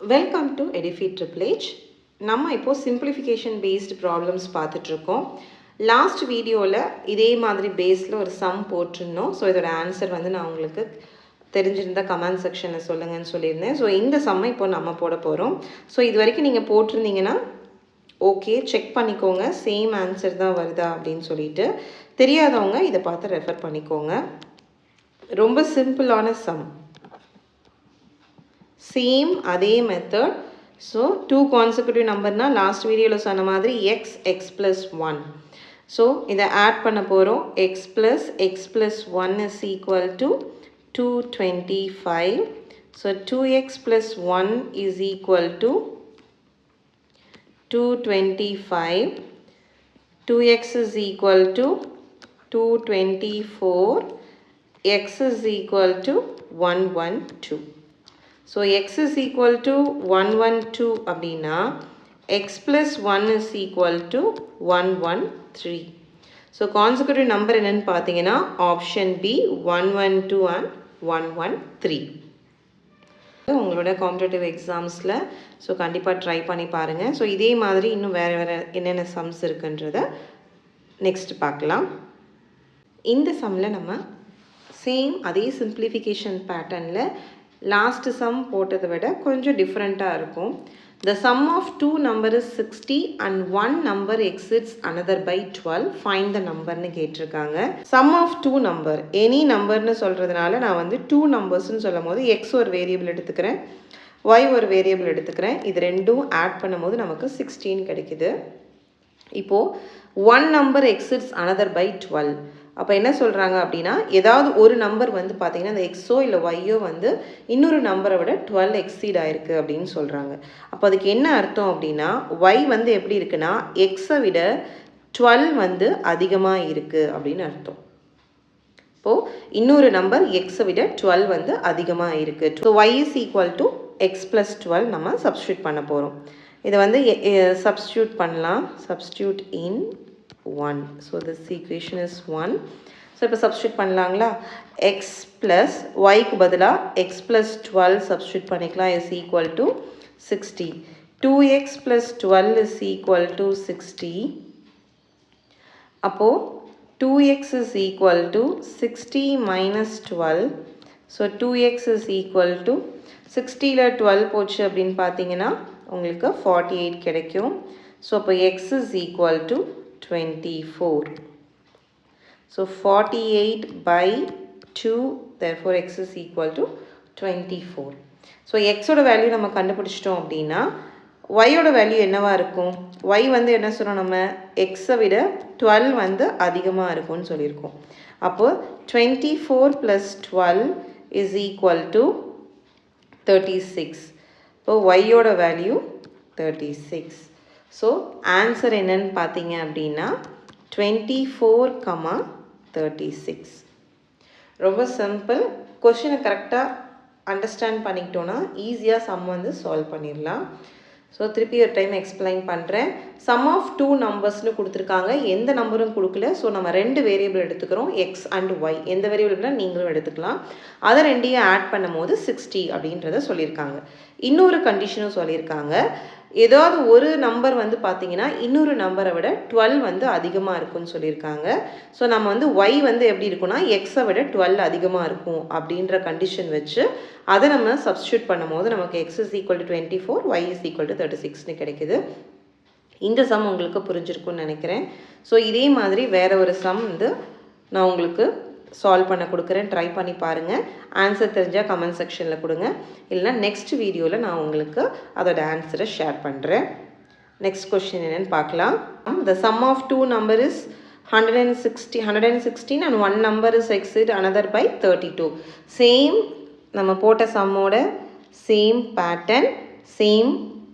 Welcome to Edifeed Triple H. நம்ம இப்போ simplification based problems பார்த்துட்ருக்கோம். லாஸ்ட் வீடியோவில் இதே மாதிரி பேஸில் ஒரு சம் போட்டிருந்தோம். ஸோ இதோட ஆன்சர் வந்து நான் உங்களுக்கு தெரிஞ்சிருந்தால் கமெண்ட் செக்ஷனில் சொல்லுங்கன்னு சொல்லியிருந்தேன். ஸோ இந்த சம்மை இப்போ நம்ம போட போகிறோம். ஸோ இது வரைக்கும் நீங்கள் போட்டிருந்தீங்கன்னா ஓகே செக் பண்ணிக்கோங்க, சேம் ஆன்சர் தான் வருதா அப்படின்னு சொல்லிட்டு. தெரியாதவங்க இதை பார்த்து ரெஃபர் பண்ணிக்கோங்க. ரொம்ப சிம்பிளான சம், சேம் அதே மெத்தட். ஸோ 2 கான்செக்யூட்டிவ் நம்பர்னா லாஸ்ட் வீடியோவில் சொன்ன மாதிரி x plus 1. ஸோ இதை ஆட் பண்ண போகிறோம். x plus 1 is equal to 225. So 2x plus 1 is equal to 225. 2x is equal to 224. x is equal to 112. So x is equal to 112 அப்படின்னா x plus 1 is equal to 113. So consecutive number என்னன்னு பார்த்தீங்கன்னா option B 112 and 113. உங்களோட competitive எக்ஸாம்ஸில் so கண்டிப்பாக try பண்ணி பாருங்கள். So இதே மாதிரி இன்னும் வேறு என்னென்ன சம்ஸ் இருக்குன்றதை நெக்ஸ்ட் பார்க்கலாம். இந்த சம்மில் நம்ம சேம் அதே சிம்பிளிஃபிகேஷன் பேட்டர்னில் லாஸ்ட் சம் போட்டதை விட கொஞ்சம் டிஃப்ரெண்ட்டாக இருக்கும். The sum of two number is 60 and one number exceeds another by 12. Find the numberன்னு கேட்டிருக்காங்க. Sum of two number, any numberன்னு சொல்கிறதுனால நான் வந்து 2 நம்பர்ஸ்ன்னு சொல்லும் போது x ஒரு வேரியபிள் எடுத்துக்கிறேன், y ஒரு வேரியபிள் எடுத்துக்கிறேன். இது ரெண்டும் ஆட் பண்ணும் போது நமக்கு 16 கிடைக்குது. இப்போது one number exceeds another by 12. அப்போ என்ன சொல்கிறாங்க அப்படின்னா ஏதாவது ஒரு நம்பர் வந்து பார்த்திங்கன்னா இந்த எக்ஸோ இல்லை ஒய்யோ வந்து இன்னொரு நம்பரை விட 12 எக்ஸீட் ஆகிருக்கு அப்படின்னு சொல்கிறாங்க. அப்போ அதுக்கு என்ன அர்த்தம் அப்படின்னா ஒய் வந்து எப்படி இருக்குன்னா எக்ஸை விட 12 வந்து அதிகமாக இருக்குது அப்படின்னு அர்த்தம். இப்போது இன்னொரு நம்பர் எக்ஸை விட 12 வந்து அதிகமாக இருக்குது. So Y is equal to X plus 12 நம்ம சப்ஸ்டியூட் பண்ண போகிறோம். இதை வந்து சப்ஸ்டியூட் பண்ணலாம். Substitute in 1. So this equation is 1. So இப்போ substitute பண்ணலாங்களா? x plus yக்கு பதிலாக x plus 12 substitute பண்ணிக்கலாம் is equal to 60. 2x plus 12 is equal to 60. அப்போ 2x is equal to 60 minus 12. So 2x is equal to 60ல 12 போச்சு அப்படின்னு பார்த்தீங்கன்னா உங்களுக்கு 48 கிடைக்கும். ஸோ அப்போ x is equal to 24. So 48 by 2, therefore x is equal to 24. So x ஓட value நம்ம கண்டுபிடிச்சிட்டோம் அப்படின்னா y ஓட வேல்யூ என்னவா இருக்கும்? y வந்து என்ன சொல்கிறோம் நம்ம x-ஐ விட 12 வந்து அதிகமாக இருக்கும்னு சொல்லியிருக்கோம். அப்போ 24 plus 12 is equal to 36. இப்போ y ஓட வேல்யூ 36. ஸோ ஆன்சர் என்னன்னு பார்த்தீங்க அப்படின்னா 24,36. ரொம்ப சிம்பிள். கொஷினை கரெக்டாக அண்டர்ஸ்டாண்ட் பண்ணிக்கிட்டோன்னா ஈஸியாக சம் வந்து சால்வ் பண்ணிடலாம். ஸோ திருப்பி ஒரு டைம் எக்ஸ்பிளைன் பண்ணுறேன். சம் ஆஃப் 2 நம்பர்ஸ்னு கொடுத்துருக்காங்க, எந்த நம்பரும் கொடுக்கல. ஸோ நம்ம 2 வேரியபிள் எடுத்துக்கிறோம், எக்ஸ் அண்ட் ஒய். எந்த வேரியபிள்னா நீங்களும் எடுத்துக்கலாம். அதை ரெண்டையும் ஆட் பண்ணும் போது 60 அப்படின்றத சொல்லியிருக்காங்க. இன்னொரு கண்டிஷனும் சொல்லியிருக்காங்க, ஏதாவது ஒரு நம்பர் வந்து பார்த்தீங்கன்னா இன்னொரு நம்பரை விட 12 வந்து அதிகமாக இருக்கும்னு சொல்லியிருக்காங்க. ஸோ நம்ம வந்து ஒய் வந்து எப்படி இருக்குன்னா எக்ஸை விட 12 அதிகமாக இருக்கும் அப்படின்ற கண்டிஷன் வச்சு அதை நம்ம சப்ஸ்டியூட் பண்ணும் போது நமக்கு x is equal to 24, y is equal to 36ன்னு கிடைக்குது. இந்த சம் உங்களுக்கு புரிஞ்சிருக்குன்னு நினைக்கிறேன். ஸோ இதே மாதிரி வேறு ஒரு சம் வந்து நான் உங்களுக்கு சால்வ் பண்ண கொடுக்குறேன், ட்ரை பண்ணி பாருங்கள். ஆன்சர் தெரிஞ்சால் கமெண்ட் செக்ஷனில் கொடுங்க, இல்லைனா நெக்ஸ்ட் வீடியோவில் நான் உங்களுக்கு அதோட ஆன்சரை ஷேர் பண்ணுறேன். நெக்ஸ்ட் கொஸ்டின் என்னென்னு பார்க்கலாம். The sum of two number is 116 and one number is exceed another by 32. Same நம்ம போட்ட சம்மோட சேம் பேட்டர்ன், சேம்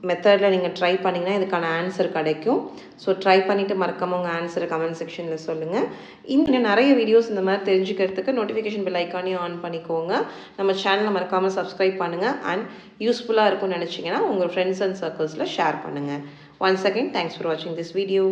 மெத்தடில் நீங்கள் ட்ரை பண்ணிங்கன்னா இதுக்கான ஆன்சர் கிடைக்கும். ஸோ ட்ரை பண்ணிவிட்டு மறக்காமல் உங்கள் ஆன்சரை கமெண்ட் செக்ஷனில் சொல்லுங்கள். இன்னும் நிறைய வீடியோஸ் இந்த மாதிரி தெரிஞ்சுக்கிறதுக்கு நோட்டிஃபிகேஷன் பெல் ஐக்கானையும் ஆன் பண்ணிக்கோங்க. நம்ம சேனலை மறக்காமல் சப்ஸ்கிரைப் பண்ணுங்கள். அண்ட் யூஸ்ஃபுல்லாக இருக்கும்னு நினச்சிங்கன்னா உங்கள் ஃப்ரெண்ட்ஸ் அண்ட் சர்க்கிள்ஸில் ஷேர் பண்ணுங்கள். ஒன்ஸ் அகெயின் தேங்க்ஸ் ஃபார் வாட்சிங் திஸ் வீடியோ.